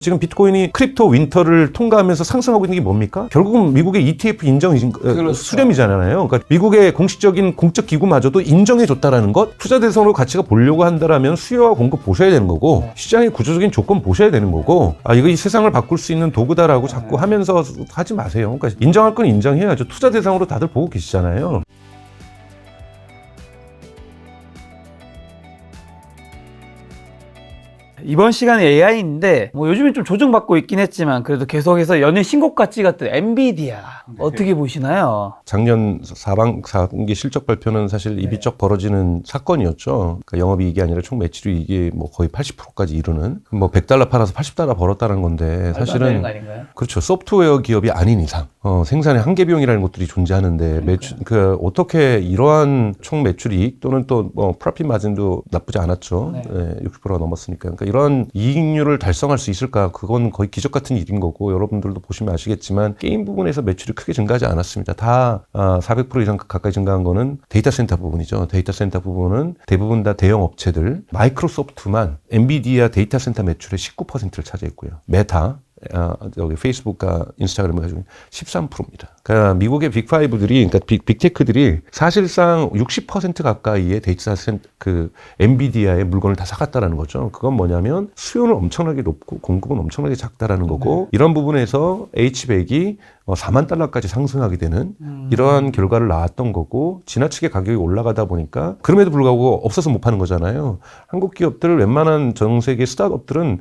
지금 비트코인이 크립토 윈터를 통과하면서 상승하고 있는 게 뭡니까? 결국은 미국의 ETF 인정 그렇죠. 수렴이잖아요. 그러니까 미국의 공식적인 공적 기구마저도 인정해줬다라는 것, 투자 대상으로 가치가 보려고 한다라면 수요와 공급 보셔야 되는 거고, 시장의 구조적인 조건 보셔야 되는 거고, 이거 이 세상을 바꿀 수 있는 도구다라고 자꾸 하면서 하지 마세요. 그러니까 인정할 건 인정해야죠. 투자 대상으로 다들 보고 계시잖아요. 이번 시간에 AI인데 요즘에 좀 조정받고 있긴 했지만 그래도 계속해서 연일 신고가치 같은 엔비디아 어떻게 보시나요? 작년 4분기 실적 발표는 사실 입이 쩍 벌어지는 사건이었죠. 그러니까 영업이익이 아니라 총 매출이익이 거의 80%까지 이르는, $100 팔아서 $80 벌었다는 건데, 사실은 그렇죠. 소프트웨어 기업이 아닌 이상 생산의 한계 비용이라는 것들이 존재하는데, 매출 어떻게 이러한 총 매출이익 또는 또 프로핏 마진도 나쁘지 않았죠. 네. 60%가 넘었으니까. 그러니까 이런 이익률을 달성할 수 있을까? 그건 거의 기적 같은 일인 거고, 여러분들도 보시면 아시겠지만 게임 부분에서 매출이 크게 증가하지 않았습니다. 다 400% 이상 가까이 증가한 거는 데이터 센터 부분이죠. 데이터 센터 부분은 대부분 다 대형 업체들, 마이크로소프트만 엔비디아 데이터 센터 매출의 19%를 차지했고요. 메타, 여기 페이스북과 인스타그램을 가지고 13%입니다. 그러니까 미국의 빅5들이, 그러니까 빅테크들이 사실상 60% 가까이의 데이터 센터, 엔비디아의 물건을 다 사갔다라는 거죠. 그건 뭐냐면 수요는 엄청나게 높고 공급은 엄청나게 작다라는 거고, 이런 부분에서 H백이 $40,000까지 상승하게 되는 이러한 결과를 낳았던 거고, 지나치게 가격이 올라가다 보니까 그럼에도 불구하고 없어서 못 파는 거잖아요. 한국 기업들 웬만한 전 세계 스타트업들은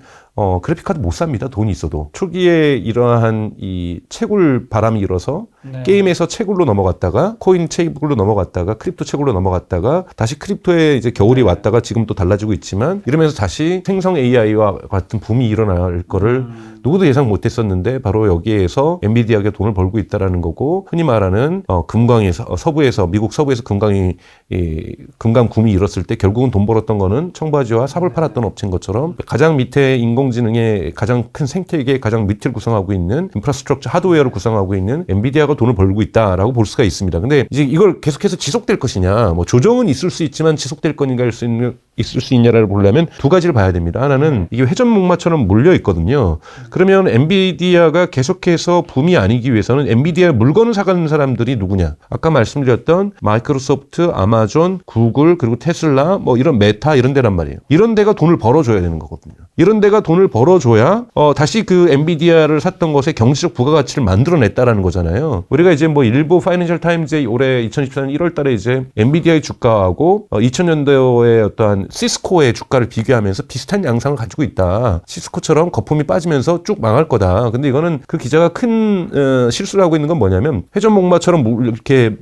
그래픽카드 못 삽니다. 돈이 있어도. 초기에 이러한 이 채굴 바람이 일어서 게임에서 채굴로 넘어갔다가 코인 채굴로 넘어갔다가 크립토 채굴로 넘어갔다가 다시 크립토에 이제 겨울이 왔다가 지금 또 달라지고 있지만, 이러면서 다시 생성 AI와 같은 붐이 일어날 거를 누구도 예상 못했었는데, 바로 여기에서 엔비디아가 돈을 벌고 있다라는 거고, 흔히 말하는 금광에서 서부에서, 미국 서부에서 금강 붐이 일었을 때 결국은 돈 벌었던 거는 청바지와 삽을 팔았던 업체인 것처럼, 가장 밑에 인공지능의 가장 큰 생태계의 가장 밑을 구성하고 있는 인프라스트럭처 하드웨어를 구성하고 있는 엔비디아가 돈을 벌고 있다라고 볼 수가 있습니다. 근데 이제 이걸 계속해서 지속될 것이냐, 조정은 있을 수 있지만 지속될 거니까 있을 수 있냐를 보려면 두 가지를 봐야 됩니다. 하나는 이게 회전목마처럼 몰려 있거든요. 그러면 엔비디아가 계속해서 붐이 아니기 위해서는 엔비디아 물건을 사가는 사람들이 누구냐? 아까 말씀드렸던 마이크로소프트, 아마존, 구글, 그리고 테슬라, 이런 메타 이런 데란 말이에요. 이런 데가 돈을 벌어줘야 되는 거거든요. 이런 데가 돈을 벌어줘야 다시 그 엔비디아를 샀던 것에 경제적 부가가치를 만들어냈다라는 거잖아요. 우리가 이제 일부 파이낸셜 타임즈의 올해 2014년 1월 달에 이제 엔비디아의 주가하고 2000년도에 어떠한 시스코의 주가를 비교하면서 비슷한 양상을 가지고 있다. 시스코처럼 거품이 빠지면서 쭉 망할 거다. 근데 이거는 그 기자가 큰 실수를 하고 있는 건 뭐냐면, 회전목마처럼 이렇게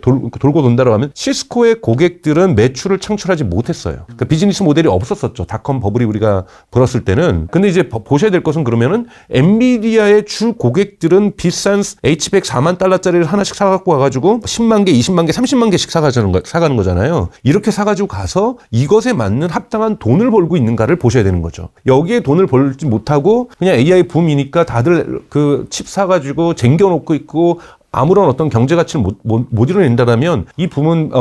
돌고 돈다라고 하면 시스코의 고객들은 매출을 창출하지 못했어요. 그러니까 비즈니스 모델이 없었었죠. 닷컴 버블이 우리가 불었을 때는. 근데 이제 보셔야 될 것은, 그러면은 엔비디아의 주 고객들은 비싼 H백 $40,000짜리를 하나씩 사갖고 와가지고 10만 개, 20만 개, 30만 개씩 사가는 거잖아요. 이렇게 사가지고 가서 이것에 맞는 합당한 돈을 벌고 있는가를 보셔야 되는 거죠. 여기에 돈을 벌지 못하고 그냥 AI 붐이니까 다들 그 칩 사가지고 쟁겨놓고 있고 아무런 어떤 경제 가치를 못 이뤄낸다라면 이 붐은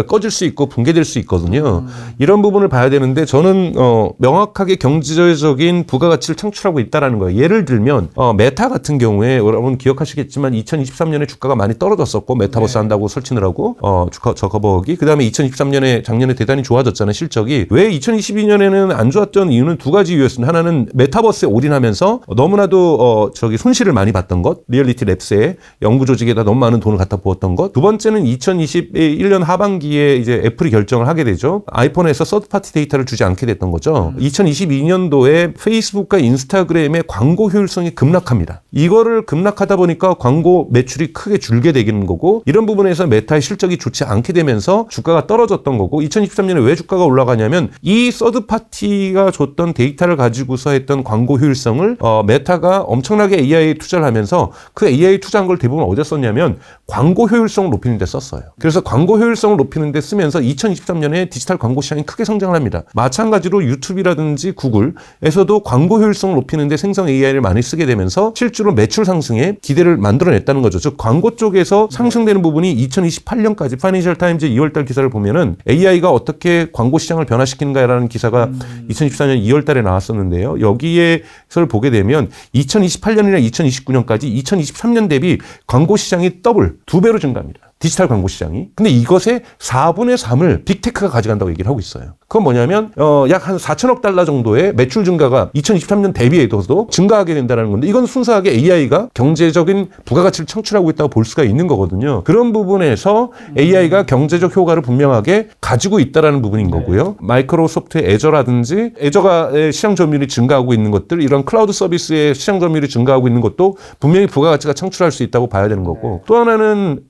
꺼질 수 있고 붕괴될 수 있거든요. 이런 부분을 봐야 되는데, 저는 명확하게 경제적인 부가가치를 창출하고 있다라는 거예요. 예를 들면 메타 같은 경우에 여러분 기억하시겠지만 2023년에 주가가 많이 떨어졌었고, 메타버스 한다고 설치를 하고 저커버기, 그다음에 2023년에 작년에 대단히 좋아졌잖아요. 실적이. 왜 2022년에는 안 좋았던 이유는 두 가지 이유였습니다. 하나는 메타버스에 올인하면서 너무나도 손실을 많이 봤던 것, 리얼리티 랩스에 연구조 조직에다 너무 많은 돈을 갖다 부었던 것. 두 번째는 2021년 하반기에 이제 애플이 결정을 하게 되죠. 아이폰에서 서드파티 데이터를 주지 않게 됐던 거죠. 2022년도에 페이스북과 인스타그램의 광고 효율성이 급락합니다. 이거를 급락하다 보니까 광고 매출이 크게 줄게 되는 거고, 이런 부분에서 메타의 실적이 좋지 않게 되면서 주가가 떨어졌던 거고, 2023년에 왜 주가가 올라가냐면 이 서드파티가 줬던 데이터를 가지고서 했던 광고 효율성을 메타가 엄청나게 AI에 투자를 하면서 그 AI 투자한 걸 대부분 어디서 썼냐면 광고 효율성을 높이는 데 썼어요. 그래서 광고 효율성을 높이는 데 쓰면서 2023년에 디지털 광고 시장이 크게 성장을 합니다. 마찬가지로 유튜브라든지 구글에서도 광고 효율성을 높이는 데 생성 AI를 많이 쓰게 되면서 실제로 매출 상승에 기대를 만들어냈다는 거죠. 즉 광고 쪽에서 상승되는 부분이 2028년까지 파이낸셜 타임즈 2월달 기사를 보면은 AI가 어떻게 광고 시장을 변화시키는가라는 기사가 2024년 2월달에 나왔었는데요. 여기에서 보게 되면 2028년이나 2029년까지 2023년 대비 광고 시장이 더블, 2배로 증가합니다. 디지털 광고 시장이. 근데 이것의 4분의 3을 빅테크가 가져간다고 얘기를 하고 있어요. 그건 뭐냐면 약 한 4천억 달러 정도의 매출 증가가 2023년 대비해서도 증가하게 된다는 건데 이건 순수하게 AI가 경제적인 부가가치를 창출하고 있다고 볼 수가 있는 거거든요. 그런 부분에서 AI가 경제적 효과를 분명하게 가지고 있다는 부분인 거고요. 마이크로소프트의 애저라든지 애저가 시장 점유율이 증가하고 있는 것들, 이런 클라우드 서비스의 시장 점유율이 증가하고 있는 것도 분명히 부가가치가 창출할 수 있다고 봐야 되는 거고, 또 하나는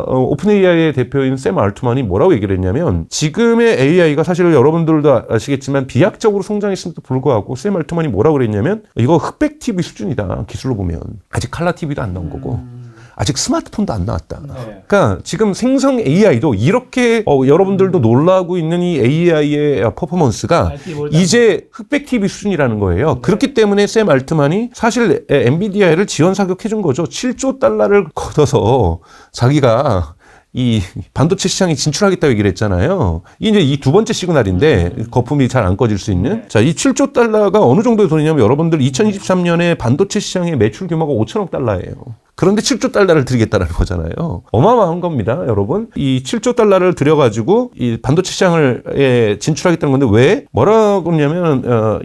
오픈 AI의 대표인 샘 알트만이 뭐라고 얘기를 했냐면, 지금의 AI가 사실 여러분들도 아시겠지만 비약적으로 성장했음에도 불구하고 샘 알트만이 뭐라고 그랬냐면, 이거 흑백 TV 수준이다. 기술로 보면 아직 칼라 TV도 안 나온 거고 아직 스마트폰도 안 나왔다. 그러니까 지금 생성 AI도 이렇게 여러분들도 놀라고 있는 이 AI의 퍼포먼스가 이제 흑백 TV 수준이라는 거예요. 그렇기 때문에 샘 알트만이 사실 엔비디아를 지원 사격해준 거죠. 7조 달러를 걷어서 자기가 이 반도체 시장에 진출하겠다고 얘기를 했잖아요. 이제 이 두 번째 시그널인데 거품이 잘 안 꺼질 수 있는. 자, 이 7조 달러가 어느 정도의 돈이냐면 여러분들 2023년에 반도체 시장의 매출 규모가 5천억 달러예요. 그런데 7조 달러를 드리겠다는 거잖아요. 어마어마한 겁니다, 여러분. 이 7조 달러를 들여가지고 이 반도체 시장을 진출하겠다는 건데 왜? 뭐라고 하냐면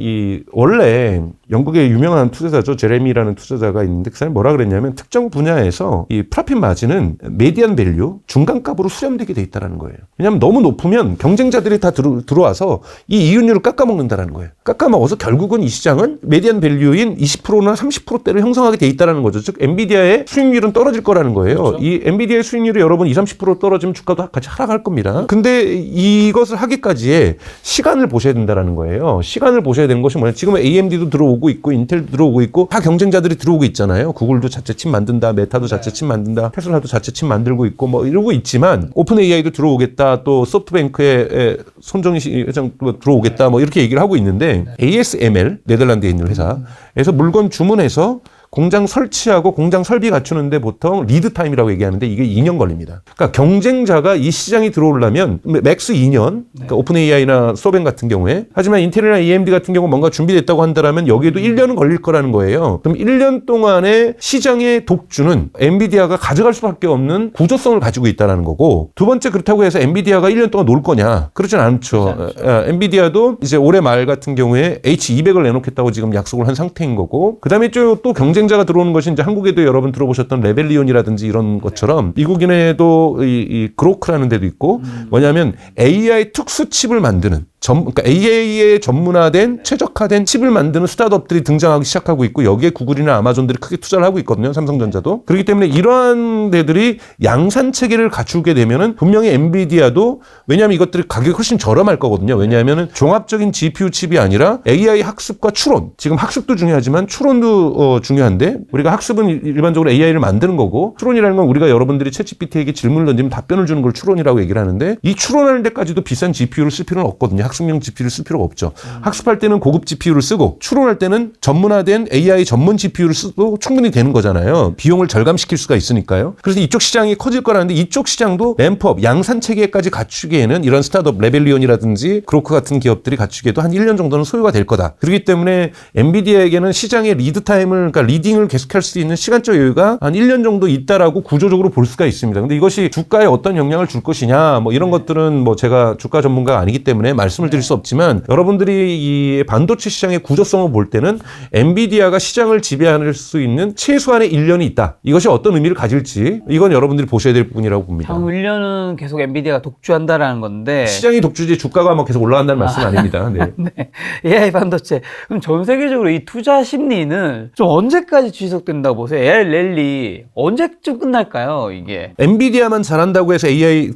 원래 영국의 유명한 투자자죠. 제레미라는 투자자가 있는데 그 사람이 뭐라 그랬냐면, 특정 분야에서 이 프로핏 마진은 메디안 밸류, 중간값으로 수렴되게 돼 있다는 거예요. 왜냐하면 너무 높으면 경쟁자들이 다 들어와서 이 이윤율을 깎아먹는다는 거예요. 깎아먹어서 결국은 이 시장은 메디안 밸류인 20%나 30%대를 형성하게 돼 있다는 거죠. 즉 엔비디아의 수익률은 떨어질 거라는 거예요. 그렇죠? 이 엔비디아의 수익률이 여러분 20-30% 떨어지면 주가도 같이 하락할 겁니다. 근데 이것을 하기까지의 시간을 보셔야 된다는 거예요. 시간을 보셔야 되는 것이 뭐냐. 지금 AMD도 들어오고 있고 인텔도 들어오고 있고 다 경쟁자들이 들어오고 있잖아요. 구글도 자체 칩 만든다, 메타도 자체 칩 만든다, 테슬라도 자체 칩 만들고 있고 뭐 이러고 있지만 오픈 AI도 들어오겠다, 또 소프트뱅크의 손정희 회장도 들어오겠다, 뭐 이렇게 얘기를 하고 있는데, ASML 네덜란드에 있는 회사에서 물건 주문해서 공장 설치하고 공장 설비 갖추는데 보통 리드 타임이라고 얘기하는데 이게 2년 걸립니다. 그러니까 경쟁자가 이 시장이 들어오려면 맥스 2년, 그러니까 오픈 AI나 소뱅 같은 경우에, 하지만 인텔이나 AMD 같은 경우 뭔가 준비됐다고 한다면 여기에도 1년은 걸릴 거라는 거예요. 그럼 1년 동안의 시장의 독주는 엔비디아가 가져갈 수밖에 없는 구조성을 가지고 있다는 거고, 두 번째, 그렇다고 해서 엔비디아가 1년 동안 놀 거냐? 그렇진 않죠. 엔비디아도 이제 올해 말 같은 경우에 H200을 내놓겠다고 지금 약속을 한 상태인 거고, 그 다음에 또 경쟁자가 들어오는 것이 이제 한국에도 여러분 들어보셨던 레벨리온이라든지 이런 것처럼 미국인에도 이 그로크라는 데도 있고, 뭐냐면 AI 특수 칩을 만드는 그러니까 AI에 전문화된 최적화된 칩을 만드는 스타트업들이 등장하기 시작하고 있고, 여기에 구글이나 아마존들이 크게 투자를 하고 있거든요. 삼성전자도. 그렇기 때문에 이러한 데들이 양산 체계를 갖추게 되면은 분명히 엔비디아도, 왜냐하면 이것들이 가격이 훨씬 저렴할 거거든요. 왜냐하면은 종합적인 GPU 칩이 아니라 AI 학습과 추론. 지금 학습도 중요하지만 추론도 중요한데, 우리가 학습은 일반적으로 AI를 만드는 거고, 추론이라는 건 우리가 여러분들이 챗GPT에게 질문을 던지면 답변을 주는 걸 추론이라고 얘기를 하는데, 이 추론하는 데까지도 비싼 GPU를 쓸 필요는 없거든요. 학습용 GPU를 쓸 필요가 없죠. 학습할 때는 고급 GPU를 쓰고, 추론할 때는 전문화된 AI 전문 GPU를 써도 충분히 되는 거잖아요. 비용을 절감시킬 수가 있으니까요. 그래서 이쪽 시장이 커질 거라는데, 이쪽 시장도 램프업, 양산 체계까지 갖추기에는 이런 스타트업 레벨리온이라든지 그로크 같은 기업들이 갖추기에도 한 1년 정도는 소요가 될 거다. 그렇기 때문에 엔비디아에게는 시장의 리드 타임을, 그러니까 리딩을 계속할 수 있는 시간적 여유가 한 1년 정도 있다라고 구조적으로 볼 수가 있습니다. 근데 이것이 주가에 어떤 영향을 줄 것이냐, 뭐 이런 것들은 뭐 제가 주가 전문가가 아니기 때문에 말씀을 드릴 수 없지만, 여러분들이 이 반도체 시장의 구조성을 볼 때는 엔비디아가 시장을 지배할 수 있는 최소한의 1년이 있다. 이것이 어떤 의미를 가질지 이건 여러분들이 보셔야 될 부분이라고 봅니다. 향후 1년은 계속 엔비디아가 독주한다라는 건데, 시장이 독주지 주가가 뭐 계속 올라간다는 말씀은 아닙니다. 네. 네. AI 반도체. 그럼 전 세계적으로 이 투자 심리는 좀 언제까지 지속된다고 보세요? AI 랠리 언제쯤 끝날까요, 이게? 엔비디아만 잘한다고 해서 AI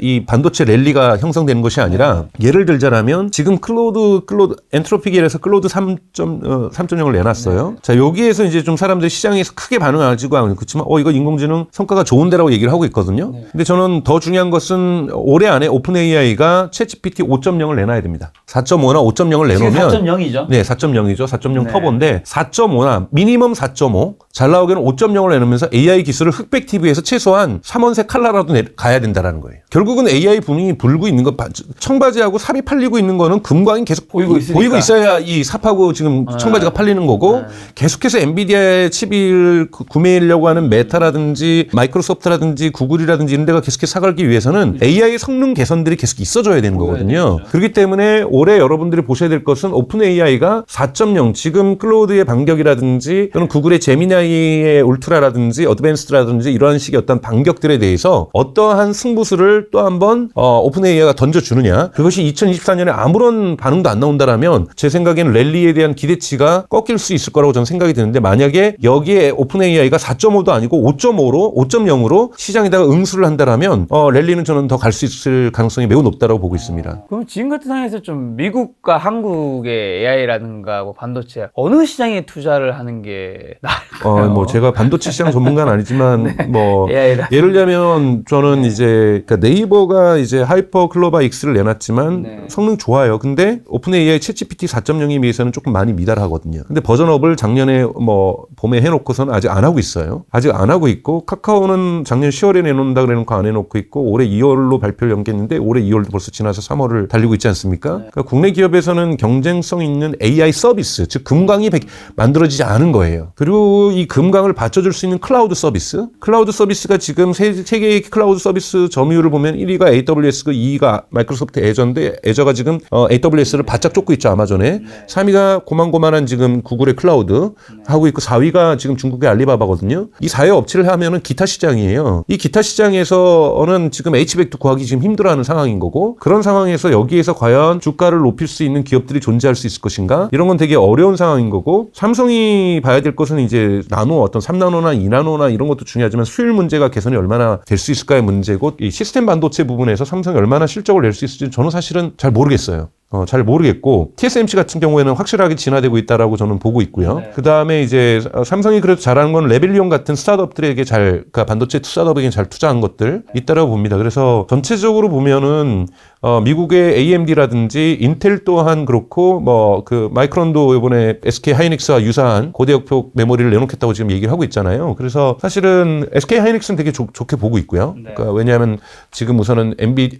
이 반도체 랠리가 형성되는 것이 아니라, 예를 들자면 만들자라면 지금 클로드 엔트로피겔에서 클로드 3.0을 내놨어요. 네. 자, 여기에서 이제 좀 사람들이 시장에서 크게 반응하지고 않고 그렇지만 이거 인공지능 성과가 좋은데라고 얘기를 하고 있거든요. 네. 근데 저는 더 중요한 것은 올해 안에 오픈 AI가 챗GPT 5.0을 내놔야 됩니다. 4.5나 5.0을 내놓으면 지금 4.0이죠. 네, 4.0이죠. 4.0 네. 터보인데 4.5나 미니멈 4.5 잘 나오기는 5.0을 내놓으면서 AI 기술을 흑백 TV에서 최소한 3원색 칼라라도 가야 된다라는 거예요. 결국은 AI 붐이 불고 있는 것 청바지하고 삽이 팔리고 있는 거는 금광이 계속 보이고 있어야 이 삽하고 지금 청바지가 팔리는 거고 계속해서 엔비디아의 칩을 구매하려고 하는 메타라든지 마이크로소프트라든지 구글이라든지 이런 데가 계속해서 사갈기 위해서는 AI 성능 개선들이 계속 있어줘야 되는 거거든요. 그렇기 때문에 올해 여러분들이 보셔야 될 것은 오픈 AI가 4.0 지금 클로드의 반격이라든지 또는 구글의 제미나이의 울트라라든지 어드밴스드라든지 이러한 식의 어떤 반격들에 대해서 어떠한 승부수를 또 한번 오픈 AI가 던져주느냐. 그것이 2024년에 아무런 반응도 안 나온다라면 제 생각에는 랠리에 대한 기대치가 꺾일 수 있을 거라고 저는 생각이 드는데 만약에 여기에 오픈 AI가 4.5도 아니고 5.0으로 시장에다가 응수를 한다라면 랠리는 저는 더 갈 수 있을 가능성이 매우 높다라고 보고 있습니다. 그럼 지금 같은 상황에서 좀 미국과 한국의 AI라든가 뭐 반도체 어느 시장에 투자를 하는 게 나을까요? 뭐 제가 반도체 시장 전문가는 아니지만 뭐 AI라. 예를 들면 저는 이제 그러니까 네이버가 이제 하이퍼 클로바 X를 내놨지만 네. 성능 좋아요. 근데 오픈 AI 챗GPT 4.0에 비해서는 조금 많이 미달하거든요. 근데 버전업을 작년에 뭐 봄에 해놓고서는 아직 안 하고 있어요. 아직 안 하고 있고 카카오는 작년 10월에 내놓는다 그래놓고 안 해놓고 있고 올해 2월로 발표를 연기했는데 올해 2월도 벌써 지나서 3월을 달리고 있지 않습니까? 네. 그러니까 국내 기업에서는 경쟁성 있는 AI 서비스, 즉 금강이 만들어지지 않은 거예요. 그리고 이 금강을 받쳐줄 수 있는 클라우드 서비스가 지금 세계의 클라우드 서비스 점유율을 보면 1위가 AWS고 2위가 마이크로소프트 애저인데 애저가 지금 AWS를 바짝 쫓고 있죠, 아마존에. 3위가 고만고만한 지금 구글의 클라우드 하고 있고 4위가 지금 중국의 알리바바거든요. 이 4위 업체를 하면은 기타 시장이에요. 이 기타 시장에서는 지금 H백도 구하기 지금 힘들어하는 상황인 거고 그런 상황에서 여기에서 과연 주가를 높일 수 있는 기업들이 존재할 수 있을 것인가? 이런 건 되게 어려운 상황인 거고 삼성이 봐야 될 것은 이제 나노 어떤 3나노나 2나노나 이런 것도 중요하지만 수율 문제가 개선이 얼마나 될 수 있을까의 문제고 이 시스템 반도체 부분에서 삼성이 얼마나 실적을 낼 수 있을지 저는 사실은 잘 모르겠어요. 잘 모르겠고 TSMC 같은 경우에는 확실하게 진화되고 있다라고 저는 보고 있고요. 네. 그 다음에 이제 삼성이 그래도 잘하는 건 레벨리온 같은 스타트업들에게 그러니까 반도체 스타트업에게 잘 투자한 것들 있다라고 봅니다. 그래서 전체적으로 보면은 미국의 AMD라든지 인텔 또한 그렇고 뭐 그 마이크론도 이번에 SK 하이닉스와 유사한 고대역폭 메모리를 내놓겠다고 지금 얘기를 하고 있잖아요. 그래서 사실은 SK 하이닉스는 되게 좋게 보고 있고요. 네. 그러니까 왜냐하면 지금 우선은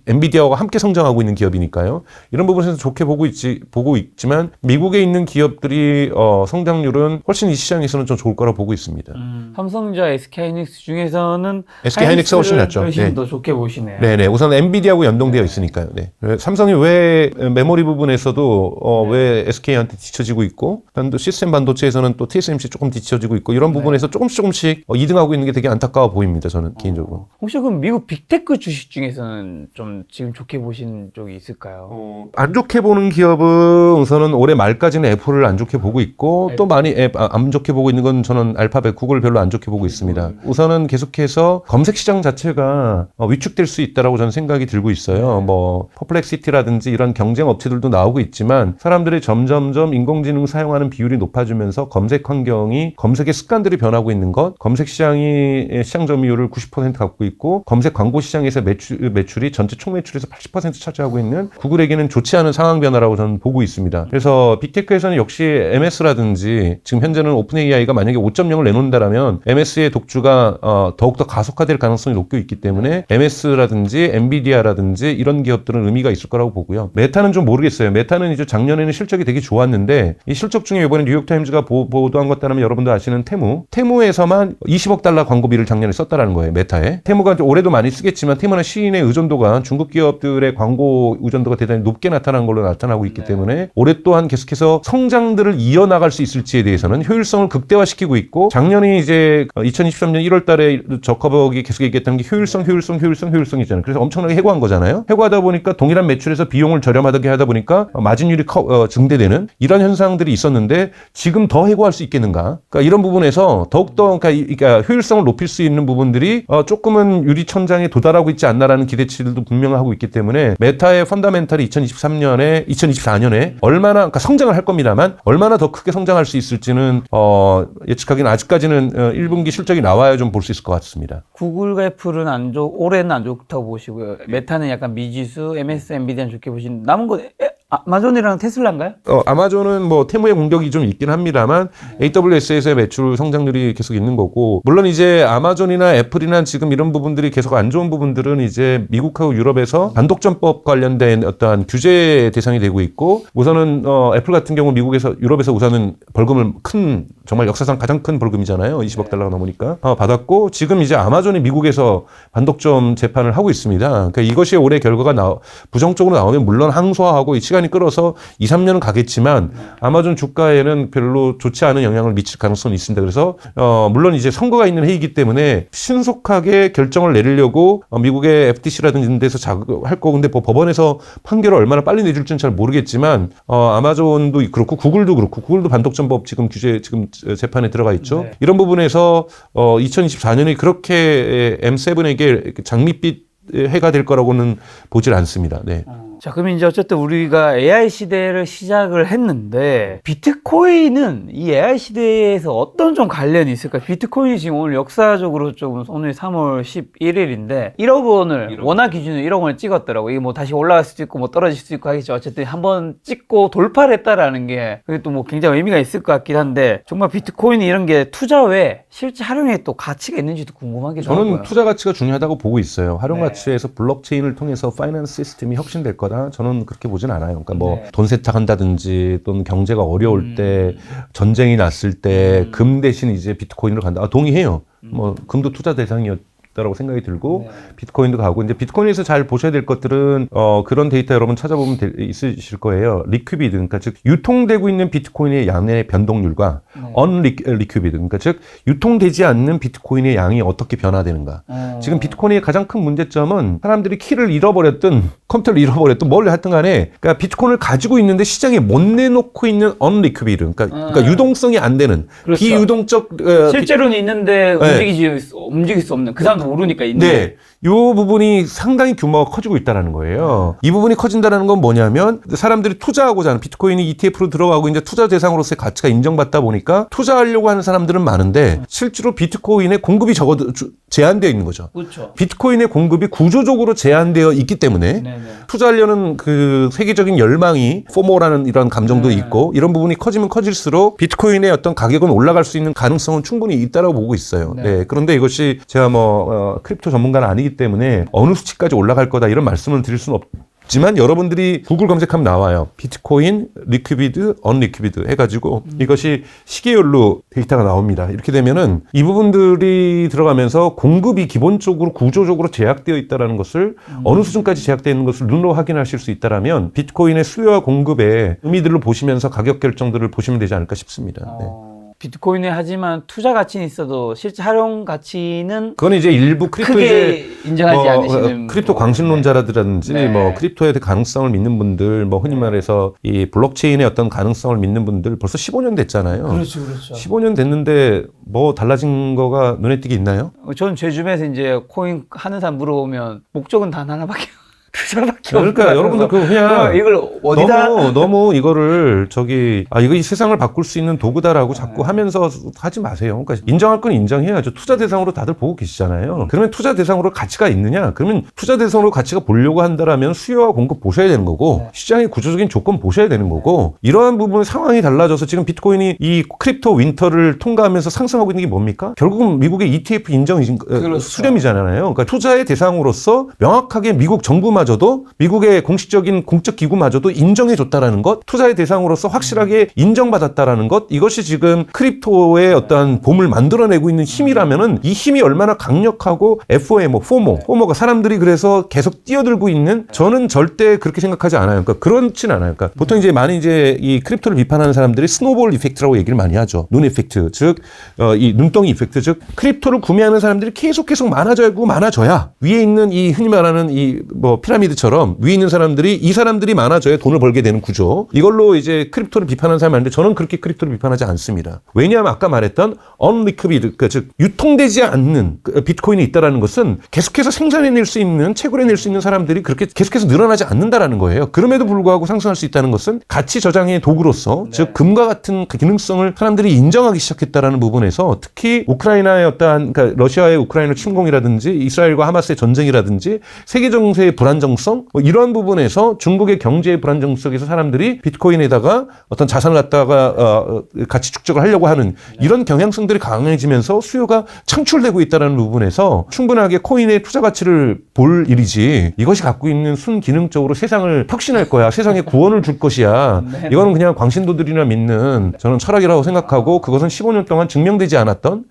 엔비디아와 함께 성장하고 있는 기업이니까요. 이런 부분에서 좋게 보고 있지만 미국에 있는 기업들이 성장률은 훨씬 이 시장에서는 좀 좋을 거라고 보고 있습니다. 삼성과 SK 하이닉스 중에서는 SK 하이닉스가 훨씬 낫죠. 훨씬 네. 더 좋게 보시네요. 네네. 우선 엔비디아하고 연동되어 있으니까요. 네. 삼성이 왜 메모리 부분에서도 왜 SK한테 뒤처지고 있고, 또 시스템 반도체에서는 또 TSMC 조금 뒤처지고 있고 이런 부분에서 조금씩 2등하고 있는 게 되게 안타까워 보입니다. 저는 개인적으로. 혹시 그럼 미국 빅테크 주식 중에서는 좀 지금 좋게 보신 쪽이 있을까요? 안 좋게 보는 기업은 우선은 올해 말까지는 애플을 안 좋게 보고 있고 또 많이 안 좋게 보고 있는 건 저는 알파벳, 구글 별로 안 좋게 보고 있습니다. 우선은 계속해서 검색 시장 자체가 위축될 수 있다라고 저는 생각이 들고 있어요. 뭐 퍼플렉시티라든지 이런 경쟁 업체들도 나오고 있지만 사람들이 점점점 인공지능 사용하는 비율이 높아지면서 검색 환경이 검색의 습관들이 변하고 있는 것, 검색 시장이 시장 점유율을 90% 갖고 있고 검색 광고 시장에서 매출이 전체 총 매출에서 80% 차지하고 있는 구글에게는 좋지 않은 상황 변화라고 저는 보고 있습니다. 그래서 빅테크에서는 역시 MS라든지 지금 현재는 오픈 AI가 만약에 5.0을 내놓는다라면 MS의 독주가 더욱더 가속화될 가능성이 높고 있기 때문에 MS라든지 엔비디아라든지 이런 기업들은 의미가 있을 거라고 보고요. 메타는 좀 모르겠어요. 메타는 이제 작년에는 실적이 되게 좋았는데 이 실적 중에 이번에 뉴욕타임즈가 보도한 것 따르면 여러분들 아시는 테무에서만 20억 달러 광고비를 작년에 썼다라는 거예요. 메타에. 테무가 올해도 많이 쓰겠지만 테무나 시인의 의존도가 중국 기업들의 광고 의존도가 대단히 높게 나타나는 걸로 나타나고 있기 때문에 올해 또한 계속해서 성장들을 이어나갈 수 있을지에 대해서는 효율성을 극대화시키고 있고 작년에 이제 2023년 1월 달에 저커버기 계속 얘기했던 게 효율성이잖아요. 그래서 엄청나게 해고한 거잖아요. 해고하다 보니까 보니까 동일한 매출에서 비용을 저렴하게 하다 보니까 마진율이 증대되는 이런 현상들이 있었는데 지금 더 해고할 수 있겠는가? 그러니까 이런 부분에서 더욱더 그러니까 효율성을 높일 수 있는 부분들이 조금은 유리천장에 도달하고 있지 않나라는 기대치들도 분명하고 있기 때문에 메타의 펀더멘탈이 2024년에 얼마나 그러니까 성장을 할 겁니다만 얼마나 더 크게 성장할 수 있을지는 예측하기는 아직까지는 1분기 실적이 나와야 좀 볼 수 있을 것 같습니다. 구글과 애플은 올해는 안 좋다고 보시고요. 메타는 약간 미지수, MS, 엔비디아는 좋게 보시는 남은 거 아마존이랑 테슬라인가요? 아마존은 뭐 테무의 공격이 좀 있긴 합니다만 AWS에서의 매출 성장률이 계속 있는 거고 물론 이제 아마존이나 애플이나 지금 이런 부분들이 계속 안 좋은 부분들은 이제 미국하고 유럽에서 반독점법 관련된 어떠한 규제 대상이 되고 있고 우선은 애플 같은 경우 유럽에서 우선은 벌금을 정말 역사상 가장 큰 벌금이잖아요. 20억 달러가 넘으니까 받았고 지금 이제 아마존이 미국에서 반독점 재판을 하고 있습니다. 그러니까 이것이 올해 결과가 부정적으로 나오면 물론 항소하고 시간이 끌어서 2, 3년은 가겠지만 아마존 주가에는 별로 좋지 않은 영향을 미칠 가능성이 있습니다. 그래서 물론 이제 선거가 있는 해이기 때문에 신속하게 결정을 내리려고 미국의 FTC라든지 이런 데서 자극할 거고 근데 법원에서 판결을 얼마나 빨리 내줄지는 잘 모르겠지만 아마존도 그렇고 구글도 그렇고 구글도 반독점법 지금 재판에 들어가 있죠. 네. 이런 부분에서 2024년이 그렇게 M7에게 장밋빛 해가 될 거라고는 보질 않습니다. 네. 자, 그럼 이제 어쨌든 우리가 AI 시대를 시작을 했는데 비트코인은 이 AI 시대에서 어떤 좀 관련이 있을까? 비트코인이 지금 오늘 역사적으로 좀 오늘 3월 11일인데 1억 원을 원화 기준으로 1억 원을 찍었더라고. 이게 뭐 다시 올라갈 수도 있고 뭐 떨어질 수도 있고 하겠죠. 어쨌든 한번 찍고 돌파를 했다라는 게 그게 또 뭐 굉장히 의미가 있을 것 같긴 한데 정말 비트코인이 이런 게 투자 외에 실제 활용에 또 가치가 있는지도 궁금하기도 하고요. 저는 투자 가치가 중요하다고 보고 있어요. 활용 가치에서 블록체인을 통해서 파이낸스 시스템이 혁신될 거다. 저는 그렇게 보진 않아요. 그러니까 뭐 돈 세탁한다든지 또는 경제가 어려울 때 전쟁이 났을 때 금 대신 이제 비트코인으로 간다. 동의해요. 뭐 금도 투자 대상이었다라고 생각이 들고 비트코인도 가고 이제 비트코인에서 잘 보셔야 될 것들은 그런 데이터 여러분 찾아보면 있으실 거예요. 리퀴비드 그러니까 즉 유통되고 있는 비트코인의 양의 변동률과 언리퀴비드 그러니까 즉 유통되지 않는 비트코인의 양이 어떻게 변화되는가. 지금 비트코인의 가장 큰 문제점은 사람들이 키를 잃어버렸든 컴퓨터를 잃어버렸든 뭘 하여튼 간에 그러니까 비트코인을 가지고 있는데 시장에 못 내놓고 있는 언리퀴비드 그러니까 유동성이 안 되는 그렇죠. 비유동적 실제로는 있는데 움직일 수 없는 그 사람도 모르니까 있는 네. 이 부분이 상당히 규모가 커지고 있다는 거예요. 이 부분이 커진다는 건 뭐냐면 사람들이 투자하고자 하는 비트코인이 ETF로 들어가고 이제 투자 대상으로서의 가치가 인정받다 보니까 투자하려고 하는 사람들은 많은데 실제로 비트코인의 공급이 제한되어 있는 거죠. 그렇죠. 비트코인의 공급이 구조적으로 제한되어 있기 때문에 투자하려는 그 세계적인 열망이 포모라는 이런 감정도 있고 이런 부분이 커지면 커질수록 비트코인의 어떤 가격은 올라갈 수 있는 가능성은 충분히 있다고 보고 있어요. 네. 그런데 이것이 제가 크립토 전문가는 아니기 때문에 어느 수치까지 올라갈 거다 이런 말씀을 드릴 수는 없지만 여러분들이 구글 검색하면 나와요. 비트코인, 리퀴비드, 언리퀴비드 해가지고 이것이 시계열로 데이터가 나옵니다. 이렇게 되면은 이 부분들이 들어가면서 공급이 기본적으로 구조적으로 제약되어 있다는 것을 어느 수준까지 제약되어 있는 것을 눈으로 확인하실 수 있다면 비트코인의 수요와 공급의 의미들을 보시면서 가격 결정들을 보시면 되지 않을까 싶습니다. 네. 비트코인에 하지만 투자 가치는 있어도 실제 활용 가치는 그건 이제 일부 크립토 크게 인정하지 않으시는 크립토 광신론자라든지 뭐 크립토의 가능성을 믿는 분들 뭐 흔히 말해서 이 블록체인의 어떤 가능성을 믿는 분들 벌써 15년 됐잖아요. 그렇죠. 15년 됐는데 뭐 달라진 거가 눈에 띄게 있나요? 저는 제 주변에서 이제 코인 하는 사람 물어보면 목적은 단 하나밖에 투자밖에 그러니까 여러분들 그냥 이걸 어디다 너무 이거를 이거 이 세상을 바꿀 수 있는 도구다라고 자꾸 하면서 하지 마세요. 그러니까 인정할 건 인정해야죠. 투자 대상으로 다들 보고 계시잖아요. 그러면 투자 대상으로 가치가 있느냐? 그러면 투자 대상으로 가치가 보려고 한다라면 수요와 공급 보셔야 되는 거고 시장의 구조적인 조건 보셔야 되는 거고 이러한 부분 상황이 달라져서 지금 비트코인이 이 크립토 윈터를 통과하면서 상승하고 있는 게 뭡니까? 결국은 미국의 ETF 인정 수렴이잖아요. 그러니까 투자의 대상으로서 명확하게 미국 정부마저도 미국의 공식적인 공적 기구마저도 인정해줬다라는 것, 투자의 대상으로서 확실하게 인정받았다라는 것, 이것이 지금 크립토의 어떠한 봄을 만들어내고 있는 힘이라면은 이 힘이 얼마나 강력하고 FOMO가 사람들이 그래서 계속 뛰어들고 있는 저는 절대 그렇게 생각하지 않아요. 그러니까 그렇진 않아요. 그러니까 보통 이제 많이 이제 이 크립토를 비판하는 사람들이 스노볼 이펙트라고 얘기를 많이 하죠. 눈 이펙트, 즉 이 눈덩이 이펙트, 즉 크립토를 구매하는 사람들이 계속 많아져야 위에 있는 이 흔히 말하는 이 피라미드처럼 위에 있는 사람들이 이 사람들이 많아져야 돈을 벌게 되는 구조. 이걸로 이제 크립토를 비판하는 사람이 많은데 저는 그렇게 크립토를 비판하지 않습니다. 왜냐하면 아까 말했던 unliquid, 그러니까 즉 유통되지 않는 비트코인이 있다라는 것은 계속해서 생산해낼 수 있는, 채굴해낼 수 있는 사람들이 그렇게 계속해서 늘어나지 않는다라는 거예요. 그럼에도 불구하고 상승할 수 있다는 것은 가치 저장의 도구로서, 즉 금과 같은 그 기능성을 사람들이 인정하기 시작했다라는 부분에서 특히 우크라이나의 어떠한, 그러니까 러시아의 우크라이나 침공이라든지 이스라엘과 하마스의 전쟁이라든지 세계 정세의 불안정성, 뭐 이런 부분에서 중국의 경제의 불안정 속에서 사람들이 비트코인에다가 어떤 자산을 갖다가 가치 축적을 하려고 하는 이런 경향성들이 강해지면서 수요가 창출되고 있다는 부분에서 충분하게 코인의 투자 가치를 볼 일이지, 이것이 갖고 있는 순기능적으로 세상을 혁신할 거야, 세상에 구원을 줄 것이야, 이거는 그냥 광신도들이나 믿는 저는 철학이라고 생각하고, 그것은 15년 동안 증명되지 않았던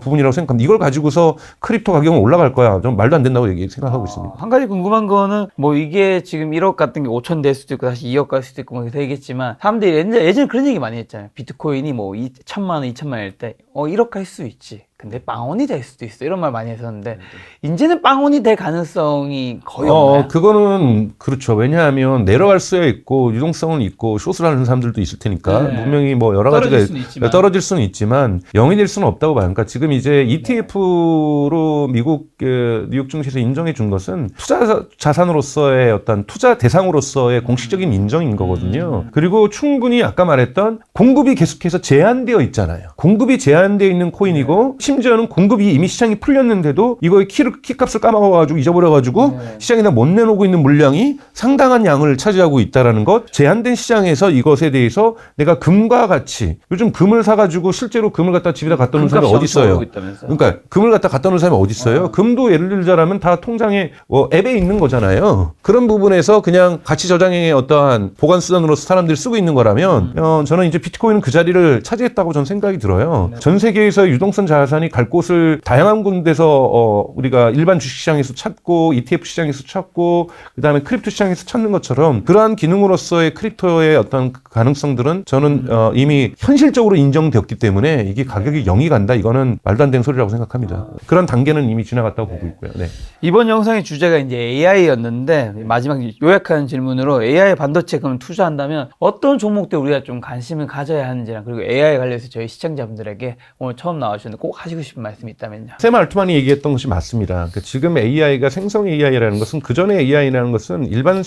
부분이라고 생각합니다. 이걸 가지고서 크립토 가격은 올라갈 거야, 좀 말도 안 된다고 생각하고 있습니다. 한 가지 궁금한 거는 뭐 이게 지금 1억 같은 게 5천 될 수도 있고 다시 2억 갈 수도 있고 뭐 되겠지만, 사람들이 예전에 그런 얘기 많이 했잖아요. 비트코인이 뭐 1,000만 원, 2,000만 원일 때 1억 갈 수 있지, 근데 빵원이 될 수도 있어, 이런 말 많이 했었는데 이제는 빵원이 될 가능성이 거의 없나요? 그거는 그렇죠. 왜냐하면 내려갈 수야 있고 유동성은 있고 숏을 하는 사람들도 있을 테니까 분명히 뭐 여러 가지가 떨어질 수는 있지만 0이 될 수는 없다고 봐요. 그러니까 지금 이제 ETF로 미국 뉴욕 증시에서 인정해 준 것은 투자 자산으로서의 어떤 투자 대상으로서의 공식적인 인정인 거거든요. 그리고 충분히 아까 말했던 공급이 계속해서 제한되어 있잖아요. 공급이 제한되어 있는 코인이고, 심지어는 공급이 이미 시장이 풀렸는데도 이거의 키값을 까먹어가지고 잊어버려가지고 시장에다 못 내놓고 있는 물량이 상당한 양을 차지하고 있다라는 것. 제한된 시장에서 이것에 대해서 내가 금과 같이, 요즘 금을 사가지고 실제로 금을 갖다 집에다 갖다 놓은 사람이 어디 있어요? 그러니까 금을 갖다 놓은 사람이 어디 있어요? 금도 예를 들자면 다 통장에 앱에 있는 거잖아요. 그런 부분에서 그냥 가치 저장의 어떠한 보관 수단으로서 사람들이 쓰고 있는 거라면 저는 이제 비트코인은 그 자리를 차지했다고 저는 생각이 들어요. 전 세계에서 유동성 자산이 갈 곳을 다양한 군데서 우리가 일반 주식시장에서 찾고 ETF 시장에서 찾고 그다음에 크립토 시장에서 찾는 것처럼, 그러한 기능으로서의 크립토의 어떤 가능성들은 저는 이미 현실적으로 인정되었기 때문에 이게 가격이 0이 간다, 이거는 말도 안 되는 소리라고 생각합니다. 그런 단계는 이미 지나갔다고 보고 있고요. 네. 이번 영상의 주제가 이제 AI였는데 마지막 요약하는 질문으로 AI 반도체 그럼 투자한다면 어떤 종목들 우리가 좀 관심을 가져야 하는지랑, 그리고 AI 관련해서 저희 시청자분들에게 오늘 처음 나와주셨는데 꼭 하시고 싶은 말씀이 있다면요. 샘 알트만이 얘기했던 것이 맞습니다. 그러니까 지금 AI가 생성 AI라는 것은, 그전에 AI라는 것은 일반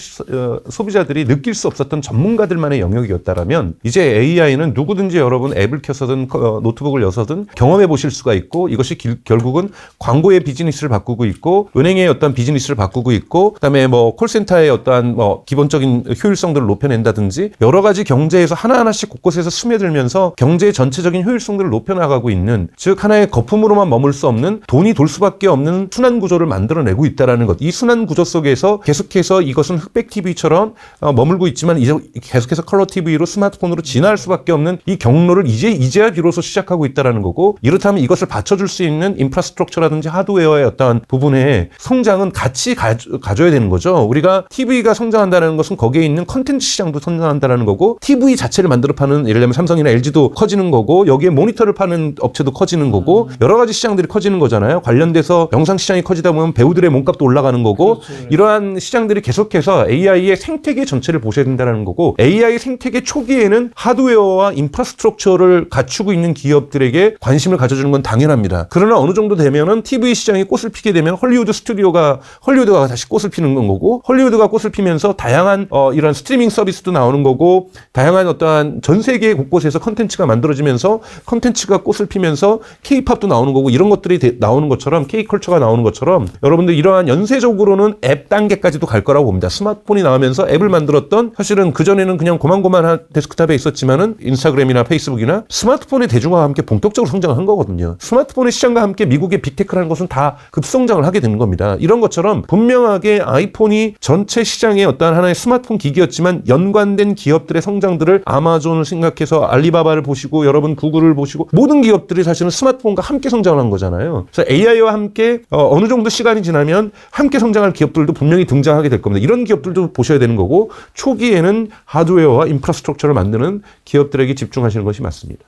소비자들이 느낄 수 없었던 전문가들만의 영역이었다라면, 이제 AI는 누구든지 여러분 앱을 켜서든 노트북을 여서든 경험해 보실 수가 있고, 이것이 결국은 광고의 비즈니스를 바꾸고 있고, 은행의 어떤 비즈니스를 바꾸고 있고, 그다음에 뭐 콜센터의 어떠한 기본적인 효율성들을 높여낸다든지, 여러 가지 경제에서 하나하나씩 곳곳에서 스며들면서 경제의 전체적인 효율성들을 높여나가고 있는, 즉 하나의 거품으로만 머물 수 없는, 돈이 돌 수밖에 없는 순환 구조를 만들어내고 있다는 것. 이 순환 구조 속에서 계속해서 이것은 흑백 TV처럼 머물고 있지만 이제 계속해서 컬러 TV로 스마트폰으로 진화할 수밖에 없는 이 경로를 이제야 비로소 시작하고 있다는 거고, 이렇다면 이것을 받쳐줄 수 있는 인프라스트럭처라든지 하드웨어의 어떤 부분의 성장은 같이 가져야 되는 거죠. 우리가 TV가 성장한다는 것은 거기에 있는 컨텐츠 시장도 성장한다는 거고, TV 자체를 만들어 파는, 예를 들면 삼성이나 LG도 커지는 거고, 여기에 모니터를 파는 업체도 커지는 거고, 여러 가지 시장들이 커지는 거잖아요. 관련돼서 영상 시장이 커지다 보면 배우들의 몸값도 올라가는 거고, 이러한 시장들이 계속해서 AI의 생태계 전체를 보셔야 된다는 거고, AI 생태계 초기에는 하드웨어와 인프라스트럭처를 갖추고 있는 기업들에게 관심을 가져주는 건 당연합니다. 그러나 어느 정도 되면은 TV 시장이 꽃을 피게 되면 헐리우드가 다시 꽃을 피는 건 거고, 헐리우드가 꽃을 피면서 다양한 이런 스트리밍 서비스도 나오는 거고, 다양한 어떠한 전 세계 곳곳에서 컨텐츠가 만들어지면서 컨텐츠가 꽃을 피면서 K-팝도 나오는 거고, 이런 것들이 나오는 것처럼, K-컬처가 나오는 것처럼 여러분들 이러한 연쇄적으로는 앱 단계까지도 갈 거라고 봅니다. 스마트폰이 나오면서 앱을 만들었던, 사실은 그전에는 그냥 고만고만한 데스크탑에 있었지만은 인스타그램이나 페이스북이나 스마트폰의 대중화와 함께 본격적으로 성장을 한 거거든요. 스마트폰의 시장과 함께 미국의 빅테크라는 것은 다 급성장을 하게 되는 겁니다. 이런 것처럼 분명하게 아이폰이 전체 시장의 어떤 하나의 스마트폰 기기였지만 연관된 기업들의 성장들을, 아마존을 생각해서 알리바바를 보시고 여러분 구글을 보시고, 모든 기업들이 사실은 스마트폰과 함께 성장을 한 거잖아요. 그래서 AI와 함께 어느 정도 시간이 지나면 함께 성장할 기업들도 분명히 등장하게 될 겁니다. 이런 기업들도 보셔야 되는 거고, 초기에는 하드웨어와 인프라스트럭처를 만드는 기업들에게 집중하시는 것이 맞습니다.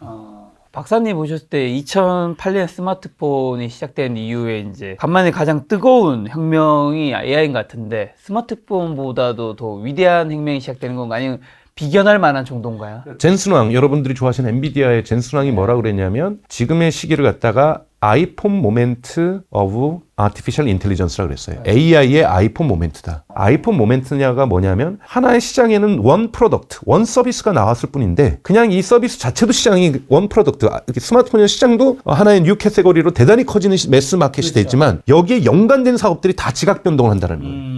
박사님 보셨을 때 2008년 스마트폰이 시작된 이후에 이제 간만에 가장 뜨거운 혁명이 AI인 것 같은데 스마트폰보다도 더 위대한 혁명이 시작되는 건가 아니면 비견할 만한 정도인가요? 젠슨왕, 여러분들이 좋아하시는 엔비디아의 젠슨왕이 뭐라 그랬냐면 지금의 시기를 갖다가 아이폰 모멘트 오브 아티피셜 인텔리전스라고 그랬어요. AI의 아이폰 모멘트다. 아이폰 모멘트냐가 뭐냐면 하나의 시장에는 원 프로덕트, 원 서비스가 나왔을 뿐인데 그냥 이 서비스 자체도 시장이 원 프로덕트, 스마트폰의 시장도 하나의 뉴 캐테고리로 대단히 커지는 매스 마켓이 됐지만 여기에 연관된 사업들이 다 지각 변동을 한다는 거예요.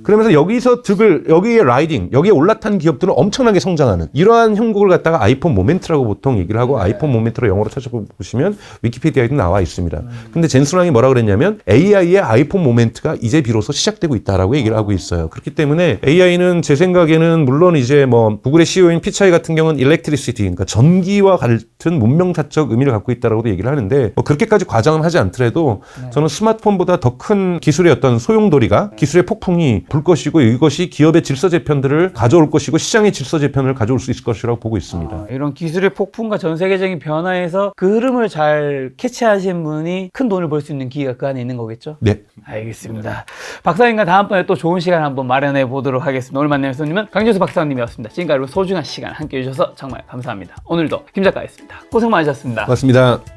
그러면서 여기서 여기에 라이딩, 여기에 올라탄 기업들은 엄청나게 성장하는 이러한 형국을 갖다가 아이폰 모멘트라고 보통 얘기를 하고 아이폰 모멘트로 영어로 찾아보시면 위키피디아에도 나와 있습니다. 근데 젠슨왕이 뭐라 그랬냐면 AI의 아이폰 모멘트가 이제 비로소 시작되고 있다라고 얘기를 하고 있어요. 그렇기 때문에 AI는 제 생각에는 물론 이제 뭐 구글의 CEO인 피차이 같은 경우는 일렉트리시티, 그러니까 전기와 같은 문명사적 의미를 갖고 있다라고도 얘기를 하는데 뭐 그렇게까지 과장은 하지 않더라도 저는 스마트폰보다 더 큰 기술의 어떤 소용돌이가 기술의 폭풍이 불 것이고 이것이 기업의 질서 재편들을 가져올 것이고 시장의 질서 재편을 가져올 수 있을 것이라고 보고 있습니다. 이런 기술의 폭풍과 전 세계적인 변화에서 그 흐름을 잘 캐치하신 분이 큰 돈을 벌 수 있는 기회가 그 안에 있는 거겠죠? 네. 알겠습니다. 박사님과 다음번에 또 좋은 시간 한번 마련해 보도록 하겠습니다. 오늘 만난 손님은 강준수 박사님이었습니다. 지금까지 소중한 시간 함께 해주셔서 정말 감사합니다. 오늘도 김 작가였습니다. 고생 많으셨습니다. 고맙습니다.